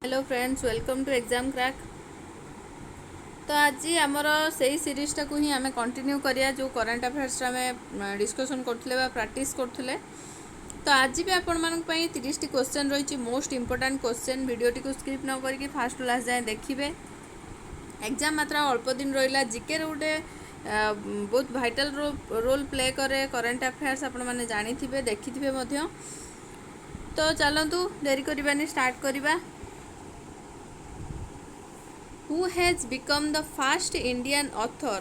Hello friends, welcome to exam crack. तो आज आमर से सीरीजटा को ही आम कंटिन्यू करिया जो करंट अफेयर्स आम डिस्कसन करते प्रैक्टिस करते। तो आज भी आपण मानक 30 क्वेश्चन रही मोस्ट इंपोर्टेंट क्वेश्चन। वीडियोटी को स्किप न करके फास्ट लास्ट जाए देखिए। एग्जाम मात्र अल्प दिन रहा। जीके गोटे बहुत भाइटाल रोल प्ले करे करंट अफेयर्स आपण मैंने जानी थे देखि थे। तो चलतु देरी करवानी स्टार्ट करवा। Who has become the first Indian author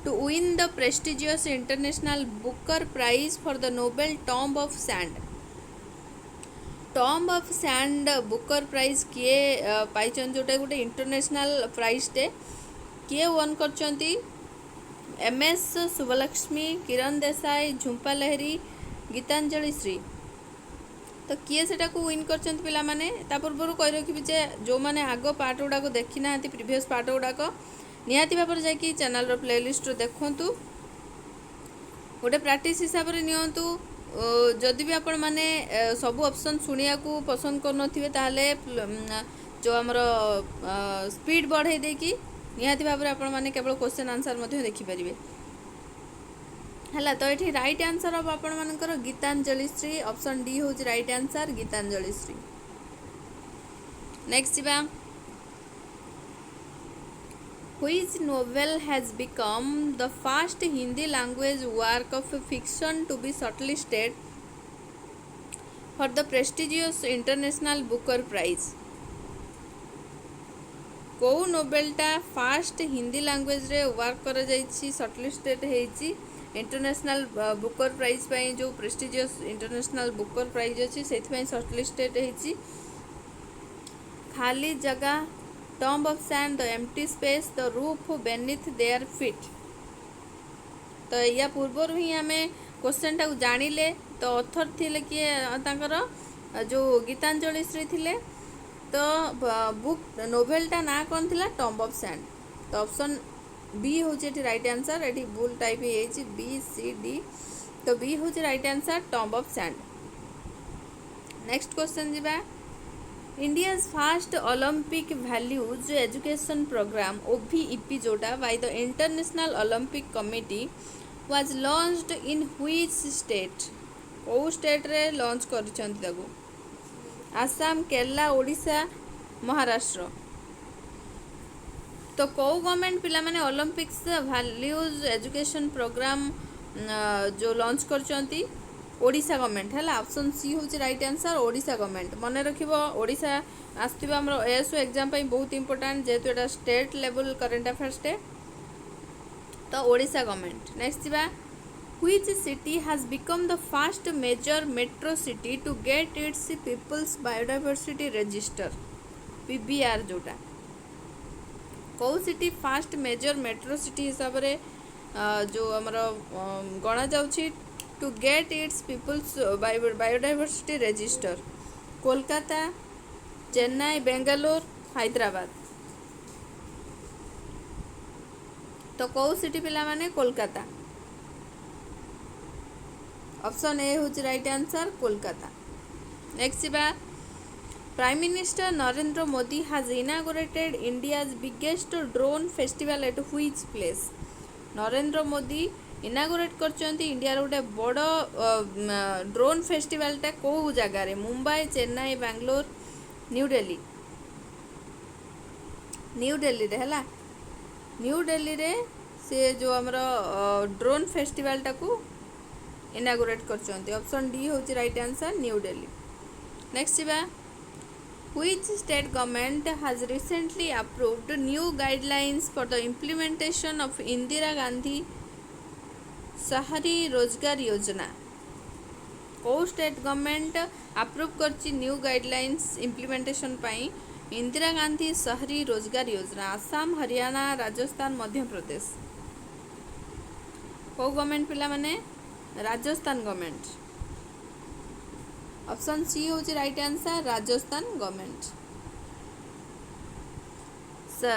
to win the prestigious International Booker Prize for the Nobel Tomb of Sand? Tomb of sand Booker prize किए पाई जोटा गोटे इंटरनेशनल प्राइज टे किए वन करचंती एम एस शुभलक्ष्मी, किरण देसाई, झुंपा लहरी, गीतांजलि श्री। तो किए सेटा को विन करचंत पिला माने। ता पूर्व कहि रखिबि जे जो माने आगो पार्ट गुडा को देखि ना हती प्रीवियस पार्ट गुडा को निहाती भाबर जाय कि चैनल रो प्लेलिस्ट रो देखंतु गोटे प्रैक्टिस हिसाब रे नियंतु। जदि भी आपण माने सब ऑप्शन सुनिया को पसंद कर नथिबे ताले जो हमरो स्पीड बढ़ाई दे कि निहाती भाबर आपण माने केवल क्वेश्चन आंसर मध्ये देखि परिबे है। तो ये राइट आंसर हम आपण मानकर गीतांजलि श्री। ऑप्शन डी हूँ right answer Geetanjali Shree. Next जा Which novel has become the first Hindi language work of fiction to be shortlisted for the prestigious International Booker Prize? को नोवेलटा फास्ट हिंदी लैंग्वेज रे वर्क कर जाइछि शॉर्टलिस्टेड हेछि इंटरनेशनल बुकर प्राइज पाई जो prestigious international Booker prize अच्छी से shortlisted हेछि खाली जगह, tomb of sand, the empty space, the roof beneath their feet. तो या पूर्वर ही आम क्वेश्चन टाक जानिले। तो ऑथर थिले किए तांकर जो गीतांजलि श्री थिले। तो बुक नोवेलटा ना कौन थिला टॉम्ब ऑफ सैंड। तो ऑप्शन बी हूँ राइट आंसर। ये भूल टाइप है बी सी डी। तो बी हूँ right answer Tomb of Sand. Next question जीवा। India's first Olympic values education programme OVEP जोटा by the International Olympic Committee was launched in which state? को state रे launch करछंती ताको? आसाम, केरला, ओडिशा, महाराष्ट्र। तो कौ गवर्नमेंट पिला माने ओलंपिक्स वैल्यूज एजुकेशन प्रोग्राम जो लॉन्च करछंती? ओडिशा गवर्नमेंट है। ऑप्शन सी हूँ राइट आंसर ओडिशा गवर्नमेंट। मन रखिबो ओडिशा आसथिबा हमरो एएसओ एग्जाम पई बहुत इंपोर्टेंट जेहेतु एटा स्टेट लेवल करंट अफेयर्स टे। तो ओडिशा गवर्नमेंट। नेक्स्ट जीवा। Which city has become the first major metro city to get its people's biodiversity register PBR जोटा? कौ city first major metro city हिसाब रे जो हमरो गणा जाउछि to get its people's biodiversity register? Kolkata, Chennai, Bangalore, Hyderabad. तो कौ सिटी पिला माने कोलकाता। ऑप्शन ए हूँ राइट आंसर कोलकाता। नेक्स्ट बा। Prime minister Narendra Modi has inaugurated India's biggest drone festival at which place? Narendra Modi inaugurate करचंती इंडिया गोटे बड़ ड्रोन फेस्टिवलटा कौ जगार? मुंबई, चेन्नई, बेंगलोर, न्यू दिल्ली। न्यू दिल्ली रे है। न्यू दिल्ली रे से जो हमर ड्रोन फेस्टिवलटा को इनागुरेट करचंती। ऑप्शन डी हूँ right answer new Delhi. Next बा। Which state government has recently approved new guidelines for the implementation of Indira Gandhi शहरी रोजगार योजना? को स्टेट गवर्नमेंट अप्रूव करची न्यू गाइडलाइंस इम्प्लीमेंटेशन पाई इंदिरा गांधी शहरी रोजगार योजना? आसाम, हरियाणा, राजस्थान, मध्य प्रदेश। को गवर्नमेंट पिला माने राजस्थान गवर्नमेंट। ऑप्शन सी हूँ right answer Rajasthan government.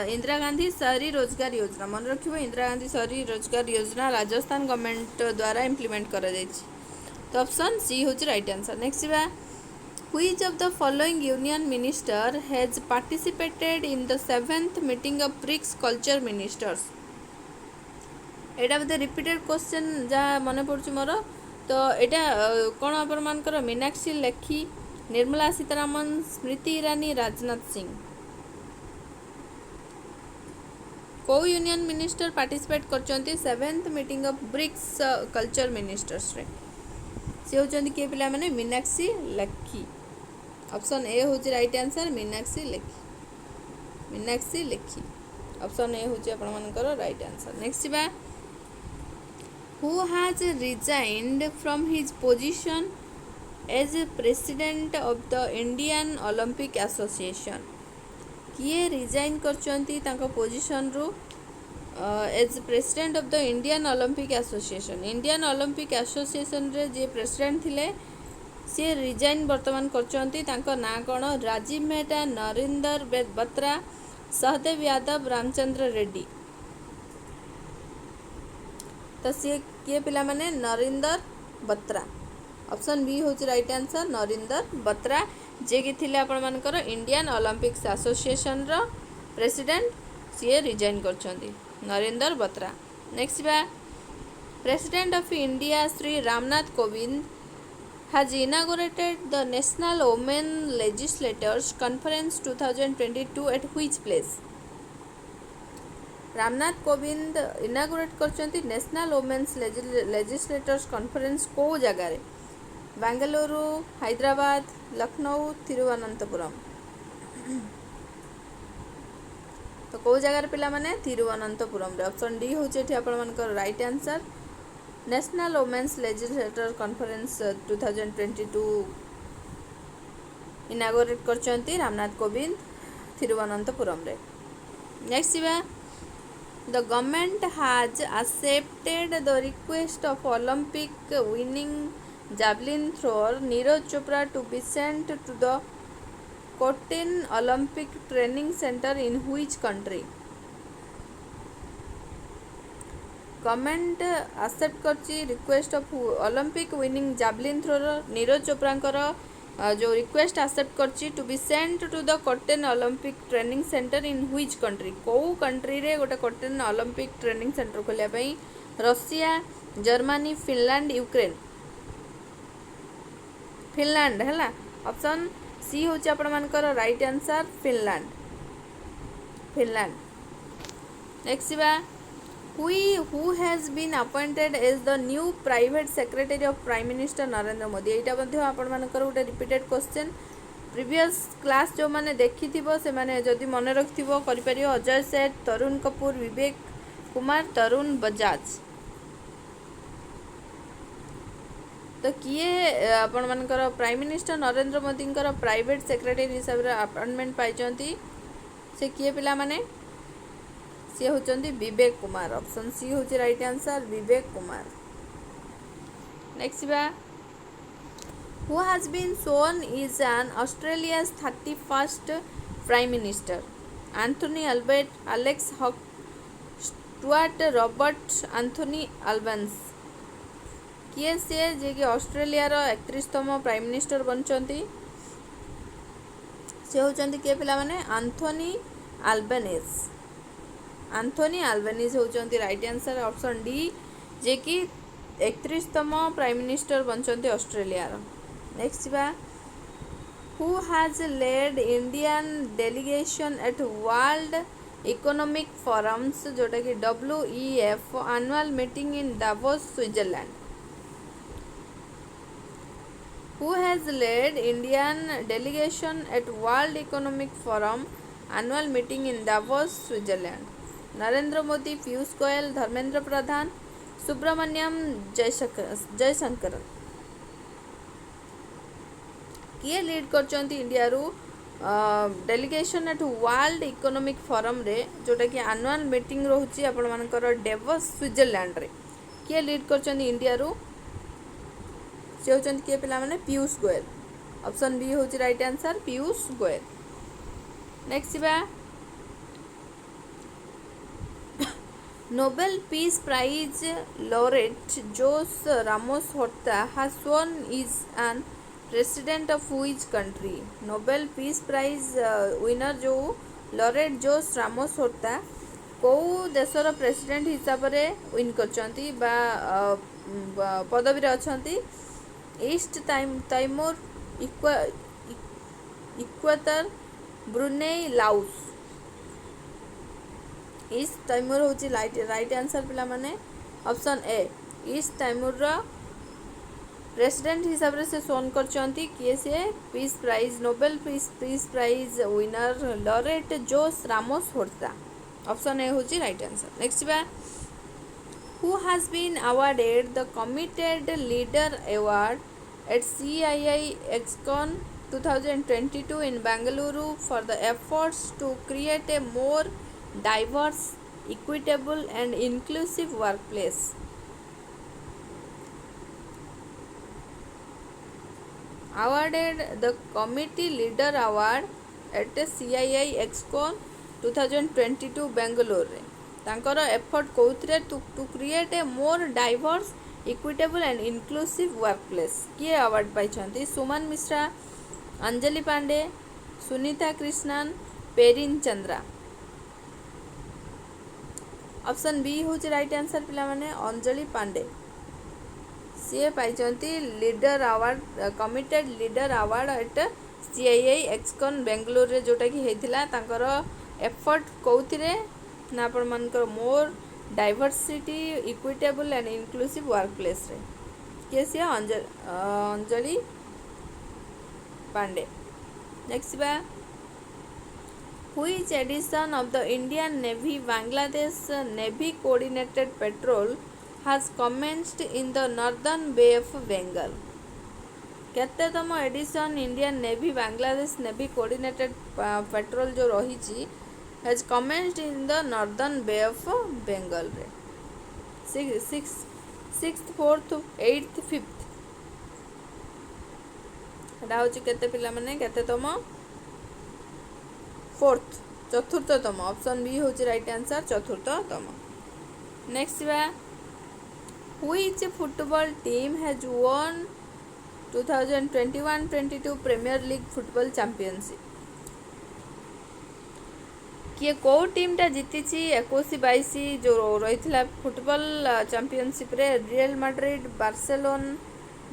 Indira Gandhi शहरी रोजगार योजना मन रखिबो। इंदिरा गांधी शहरी रोजगार योजना राजस्थान गवर्नमेंट द्वारा इम्प्लीमेंट करा जायछि। तो ऑप्शन सी हूँ राइट आंसर। नेक्स्ट बा। Which of the following union minister has participated in the 7th meeting of BRICS culture ministers? Etah Bodhe repeated question जहाँ मन पड़ुଛି मोर तो यहाँ कौन आपंकर मीनाक्षी लेखी निर्मला सीतारामन स्मृति ईरानी राजनाथ सिंह को यूनियन मिनिस्टर पार्टिसिपेट करचंती 7th meeting of BRICS culture ministers रे से होचंती के पिला माने मीनाक्षी लेखी ऑप्शन ए होची right answer Meenakshi Lekhi option A होची आपण मानकर राइट आंसर नेक्स्ट बा who has resigned from his position as president of the Indian Olympic Association किए रिजाइन करचंती तांको पोजीशन रु as president of the Indian Olympic association रे जे प्रेसिडेंट थिले सी रिजाइन वर्तमान करचंती तांको ना कोन राजीव मेहता नरेंद्र बत्रा सहदेव यादव रामचंद्र रेड्डी तो सी किए पिला माने नरेंद्र बत्रा ऑप्शन बी होची राइट आंसर नरेंद्र बत्रा जे कि थिले आपण मानकर इंडियन ओलंपिक्स एसोसिएशन रो प्रेसिडेंट सी रिजाइन करचंती नरेंद्र बत्रा नेक्स्ट बा president of India Shri Ramnath Kovind has inaugurated the National Women Legislators Conference 2022 at which place? Ramnath Kovind inaugurate करचंती नेशनल वुमेन्स लेजिस्लेटर्स कॉन्फ्रेंस को जगह रे बेंगलुरु हैदराबाद लखनऊ तिरुवनंतपुरम तो को जगह पिला माने तिरुवनंतपुरम रे ऑप्शन डी होचे एठी आपण मानकर right answer national women's legislator conference 2022 inaugurate करचंती रामनाथ कोविंद तिरुवनंतपुरम रे नेक्स्ट बा The government has accepted the request of Olympic winning javelin thrower Neeraj Chopra to be sent to the Kotin Olympic Training Center in which country? Government accept करची request of Olympic winning javelin thrower Neeraj Chopra जो request accept करची to be sent to the Kuortane Olympic training centre in which country को country रे गोटे Kuortane Olympic training centre खोलिया पई Russia Germany Finland Ukraine Finland हैला option C होची आपण मानकर राइट आंसर फिनलैंड नेक्स्ट बा who has been appointed as the new private secretary of Prime Minister Narendra Modi एटा मध्ये आपण मानकर गोटे रिपीटेड क्वेश्चन प्रीवियस क्लास जो माने देखिथिबो से माने जदी मने रखथिबो करि परियो अजय सेठ तरुण कपूर विवेक कुमार तरुण बजाज तो किए आपण मानकर prime minister Narendra Modi private secretary हिसाब रे अपॉइंटमेंट पाइचंती से किए पिला माने सी होचंती विवेक कुमार ऑप्शन सी होची right answer Vivek Kumar next बा who has been sworn is an Australia's 31st prime minister Anthony Albert Alex Hawke Stuart Robert Anthony Albanese किए से जे कि ऑस्ट्रेलिया रो 31तम प्राइम मिनिस्टर बनचंती से होचंती के पिला माने एंथनी अल्बेनीज होचंती राइट आंसर ऑप्शन डी जे कि 31तम प्राइम मिनिस्टर बनचंती ऑस्ट्रेलिया रो नेक्स्ट बा who has led Indian delegation at World Economic Forum's जोटा कि WEF annual meeting in Davos Switzerland who has led Indian delegation at World Economic Forum annual meeting in Davos, Switzerland? Narendra Modi Piyush Goyal Dharmendra Pradhan Subrahmanyam Jaishankar किए lead करचंती India रु delegation at World Economic Forum रे जोटा कि annual meeting रोची आपण मानकर डेवोस स्विट्जरलैंड रे किए लीड करचंती इंडिया रु से होचंती किए पिला माने पीयूष गोयल ऑप्शन बी होची right answer Piyush Goyal next बा Nobel Peace Prize laureate Jose Ramos Horta has won is an president of which country Nobel peace prize winner जो लॉरेट जोस रामोस होता कौ देशर प्रेसिडेंट हिसाब से विन करचंती बा पदवी अच्छी East Timor Ecuador Brunei Laos East Timor हूँ right answer पिला माने option A East Timor president हिसाब से सोन करचंती किए से peace prize Nobel peace prize winner laureate Jose Ramos Horta option A हूँ राइट आंसर नेक्स्ट बा who has been awarded the committed leader award at CII XCon 2022 in Bangalore for the efforts to create a more diverse, equitable and inclusive workplace. Awarded the committee leader award at CII XCon 2022 Bangalore. तांकर effort कौथिरे to create a more diverse equitable and inclusive workplace किए award पाई Suman Mishra Anjali Pandey Sunita Krishnan Perin Chandra option B हूँ right answer पिला माने अंजलि पांडे सी पाई leader award committed leader award at CII XCon Bangalore जोटा कि होता तांकर एफर्ट कौथिरे ना आपण मानकर more diversity equitable and inclusive workplace रे केसी अंजलि पांडे नेक्स्ट बा which edition of the Indian Navy Bangladesh Navy coordinated patrol has commenced in the northern Bay of Bengal केतेतम edition Indian Navy Bangladesh Navy coordinated patrol जो रही has commenced in the northern bay of Bengal रे 6th 4th 8th 5th एटा होची केते पिला माने केतेतम 4th चतुर्थतम ऑप्शन बी होची राइट आंसर चतुर्थतम नेक्स्ट बा which football team has won 2021-22 premier league football championship किए कौ टीमटा जीति 21-22 जो रही फुटबॉल चैंपियनशिप रे Real Madrid Barcelona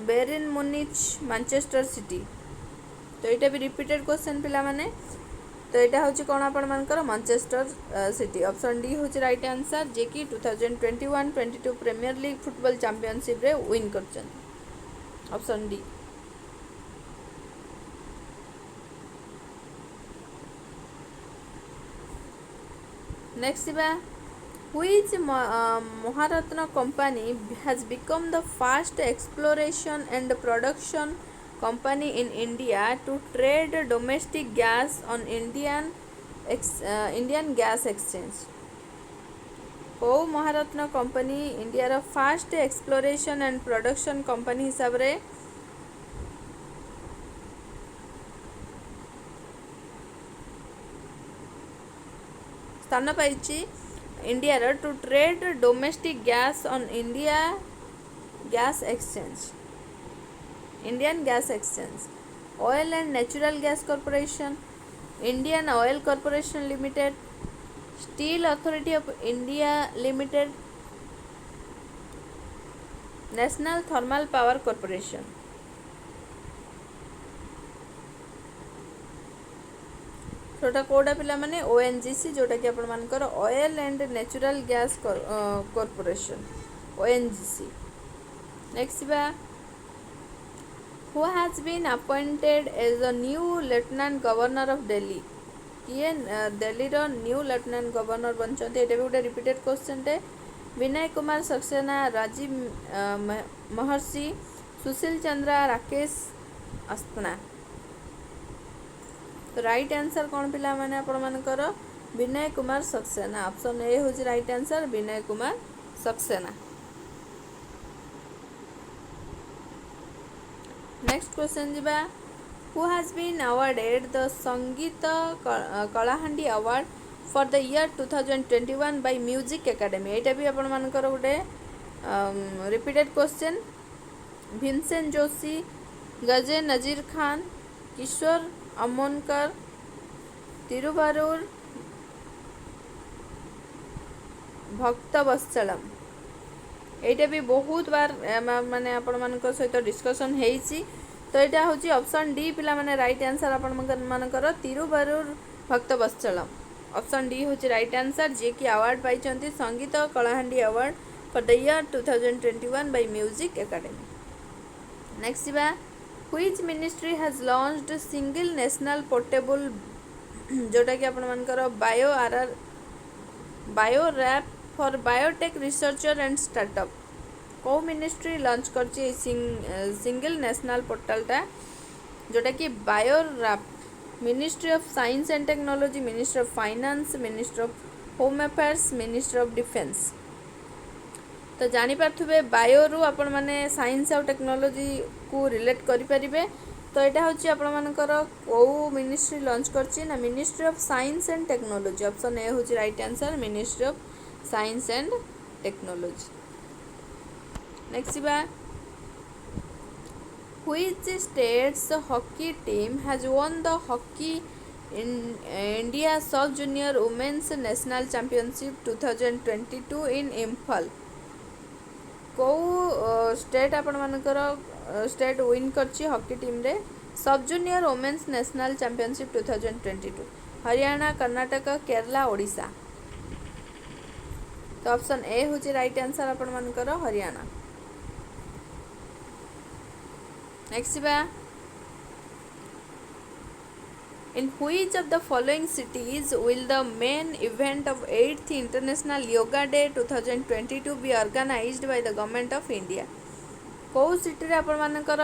Bayern Munich Manchester City तो यहाँ भी रिपीटेड क्वेश्चन पिला माने तो यहाँ हूँ कौन आपर मैनचेस्टर सिटी ऑप्शन डी हूँ राइट आंसर जे कि 2021-22 प्रीमियर लीग फुटबॉल चैंपियनशिप रे विन कर ऑप्शन डी नेक्स्ट बा which Maharatna company has become the first exploration and production company in India to trade domestic gas on Indian gas exchange को Maharatna company India रा first exploration and production company हिसाब रे स्थान पाई India to trade domestic gas on India Gas Exchange Indian Gas Exchange Oil and Natural Gas Corporation Indian Oil Corporation Limited Steel Authority of India Limited National Thermal Power Corporation छोटा कोडा पिला माने ONGC जोटा कि आपण मानकर Oil and Natural Gas Corporation ONGC next बा who has been appointed as a new lieutenant governor of Delhi किए दिल्ली रो न्यू लेफ्टिनेंट गवर्नर बनचते एटा भी गोटे रिपीटेड क्वेश्चन टे विनय कुमार सक्सेना राजीव महर्षि सुशील चंद्रा राकेश अस्तना तो राइट आंसर कौन पिला माने आपण मानकर विनय कुमार सक्सेना ऑप्शन ए हो right answer Vinay Kumar Saxena next question जीवा who has been awarded the Sangita Kalanidhi award for the year 2021 by Music Academy एटा भी आपण मानकर गोटे रिपीटेड क्वेश्चन भीमसेन जोशी गजे नजीर खान, किशोर अमोनकर, तिरुवारूर भक्तवत्सलम। एटा भी बहुत बार माने आपण मानकर सहित डिस्कशन हेइची। तो यहाँ हूँ ऑप्शन डी पिला माने राइट आंसर आपण मानकर तिरुवारूर भक्तवत्सलम। ऑप्शन डी हूँ राइट आंसर, जे कि अवार्ड पाई Sangita Kalanidhi award for the year 2021 by Music Academy. Next बा which ministry has launched single national portable जोटा कि आपण मानकर Bio RAP for biotech researcher and startup. कौ मिनिस्ट्री लॉन्च कर सिंगल नेशनल पोर्टलटा जोटा कि Bio RAP. Ministry of science and technology, ministry of finance, ministry of home affairs, ministry of defence. तो जानीपे बायो रु आपण मैंने साइंस और टेक्नोलॉजी को रिलेट करें। तो यहाँ हूँ आपण मानकर कौ मिनिस्ट्री लॉन्च करछि ना ministry of science and technology. Option A हूँ right answer, ministry of science and technology. Next बा which state's hockey team has won the Hockey India sub junior women's national championship 2022 in Imphal. कौ state आपण मानकर state win करछि hockey team रे sub junior women's national championship 2022? Haryana, Karnataka, Kerala, Odisha. तो option A हूँ right answer आपण मानकर हरियाणा। नेक्स्ट बा in which of the following cities will the main event of 8th international yoga day 2022 be organised by the government of India? कौ city रे आपण मानकर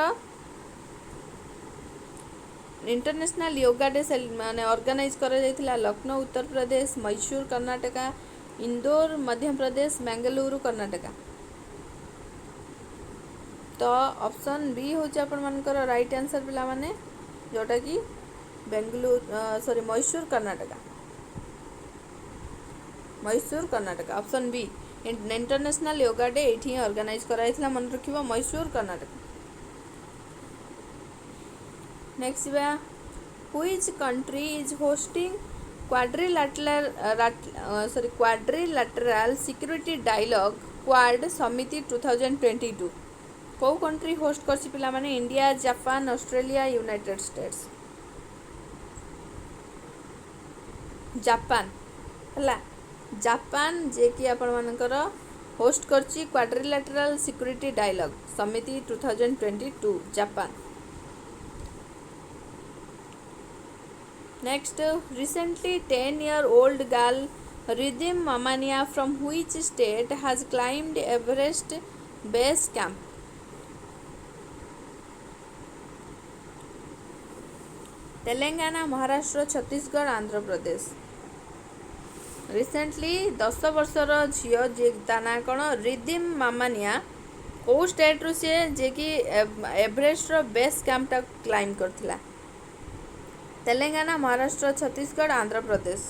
international yoga day माने organise करा जायतिला? लखनऊ उत्तर प्रदेश, मैसूर कर्नाटका, इंदौर मध्य प्रदेश, बेंगलुरु कर्नाटका। तो ऑप्शन बी हूँ आपण मानकर राइट आंसर पिला माने जोटा कि Mysore Karnataka. Mysore Karnataka option B international yoga day ये ऑर्गेनाइज कराइथिला मन रखिबो मैसूर कर्नाटका। नेक्स्ट बा which country is hosting quadrilateral security dialogue quad समिति 2022? कौ कंट्री होस्ट करछि पिला माने? India, Japan, Australia, United States. Japan हला जापान जे कि आपण मानकर होस्ट करछि क्वाड्रिलैटरल सिक्योरिटी डायलॉग समिति 2022 Japan. Next recently 10-year-old girl Ridhim Mamania from which state has climbed Everest base camp? Telangana, Maharashtra, Chhattisgarh, Andhra Pradesh. Recently 10 वर्षर झील जे ता ना कौन रिधिम मामानिया कौ स्टेट रु सी जे कि एवरेस्ट बेस कैंपटा क्लाइम करथिला? तेलंगाना, महाराष्ट्र, छत्तीसगढ़, आंध्र प्रदेश।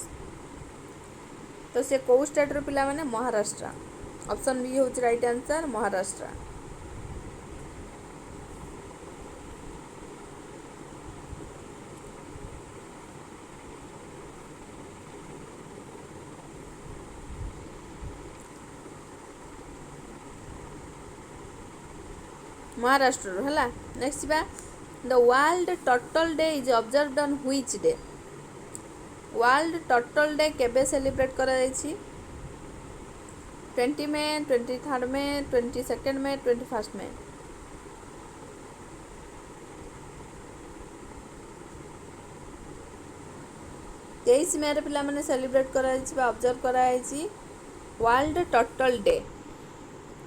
तो से कौ स्टेट रो पिला माने? महाराष्ट्र। ऑप्शन बी हूँ राइट आंसर, महाराष्ट्र। महाराष्ट्र है। नेक्स्ट बा the World Turtle Day is observed on which day? World Turtle Day केबे सेलिब्रेट करा जायछि? 20 मई, 23 मई, 22 मई, 21 मई। तेईस मई पिला माने सेलिब्रेट करा जायछि बा ऑब्जर्व करा जायछि वर्ल्ड टर्टल डे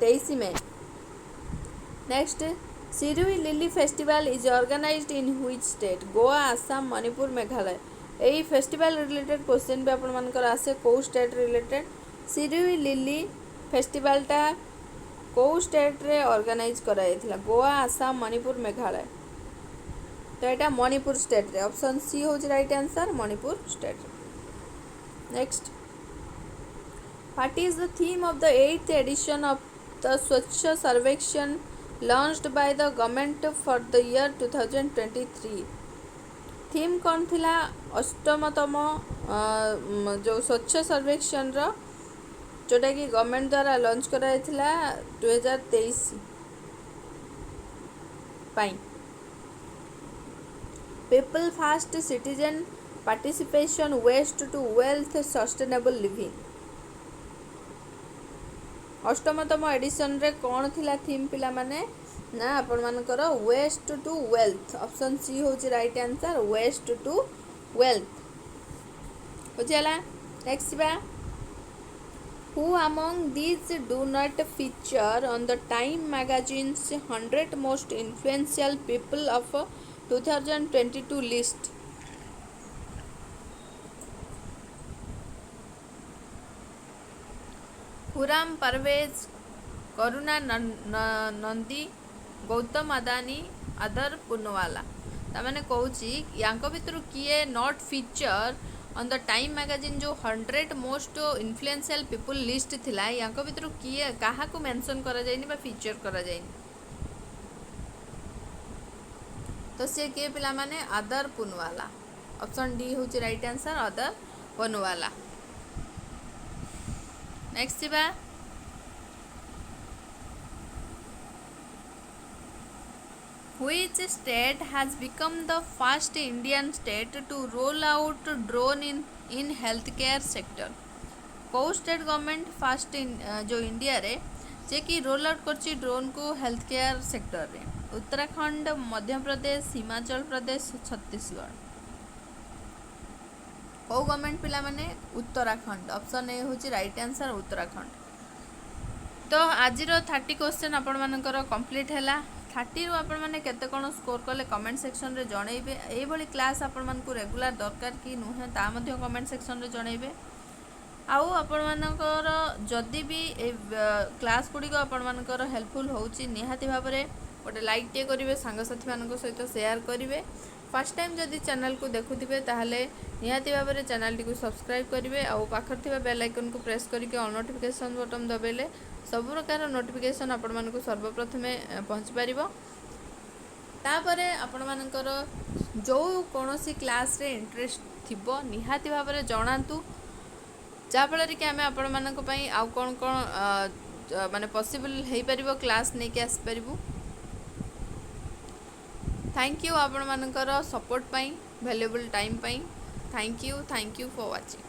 23 मई। Next Shirui lily festival is organised in which state? Goa, Assam, Manipur, Meghalaya. यही फेस्टिवल रिलेटेड क्वेश्चन भी आपण मानकर आसे कौ स्टेट रिलेटेड? सिरुई लिली फेस्टिवलटा कौ स्टेट रे ऑर्गेनाइज करा जायतिला? गोवा, आसाम, मणिपुर, मेघालय। तो यहाँ मणिपुर स्टेट रे। ऑप्शन सी हूँ right answer, Manipur state. Next what is the theme of the 8th edition of the Swachh Survekshan launched by the government for the year 2023। Theme कौन थिला अष्टमतम जो स्वच्छ सर्वेक्षण जोटा कि गवर्नमेंट द्वारा लॉन्च कराइथिला 2023 पाई। People first citizen participation waste to wealth sustainable living. अष्टमतम एडिशन रे कौन थिला थीम पिला माने ना आपण मानकर waste to wealth. Option C होची right answer waste to wealth बुझला। नेक्स्ट बा who among these do not feature on the Time magazine's 100 most influential people of 2022 list. Khurram Parvez, Karuna Nandy, Gautam Adani, Adar Poonawalla. ताने कहूँ यांक भितर किए not feature on the time magazine जो 100 most influential people list थिला rank भितर किए कहा को मेंशन करा जाइनी बा फीचर करा जाइनी तो सी किए पिला माने आदर पुनवाला। ऑप्शन डी होची राइट आंसर आदर पुनवाला। नेक्स्ट बा Which state has become the first Indian state to roll out drone in healthcare sector? कौ स्टेट गवर्नमेंट फास्ट जो इंडिया रे जे कि रोल आउट करची ड्रोन को हेल्थ केयर सेक्टर रे? उत्तराखंड, मध्य प्रदेश, हिमाचल प्रदेश, छत्तीसगढ़। कौ गवर्नमेंट पिला माने उत्तराखंड। ऑप्शन ए होची राइट आंसर उत्तराखंड। तो आज 30 क्वेश्चन आपण मानकर कंप्लीट हैला। 30 रु आपण माने केते कोन स्कोर कले कमेंट सेक्शन रे जणैबे। एई भली क्लास आपण मानकु रेगुलर दरकार कि नुहे ता मध्ये कमेंट सेक्शन रे जणैबे। आउ आपण मानकर जदि भी ए क्लास गुडी को आपण मानकर हेल्पफुल होउची निहाती भाबरे गोटे लाइक टे करिवे, सांग साथी मानक सहित शेयर करिवे। फर्स्ट टाइम जदि चैनल को देखुथिबे ताहले निहाती भाबरे चैनल टी को सब्सक्राइब करिवे आउ पाखर थिबा बेल आइकन को प्रेस करके ऑल नोटिफिकेशन बटन दबेले सब प्रकार नोटिफिकेशन आपण मानक सर्वप्रथमे पहुँच पारिबो। तापरे आपण मानकर जो कोनोसी क्लास रे इंटरेस्ट थिबो निहाती भाबरे जणांतु जाफल कि आम आपण मानक पई आउ कौन कौन माने पॉसिबल हो पारिबो क्लास नहीं के आसी पारिबो। थैंक यू आपण मानकर support pi, valuable time pi. Thank you for watching.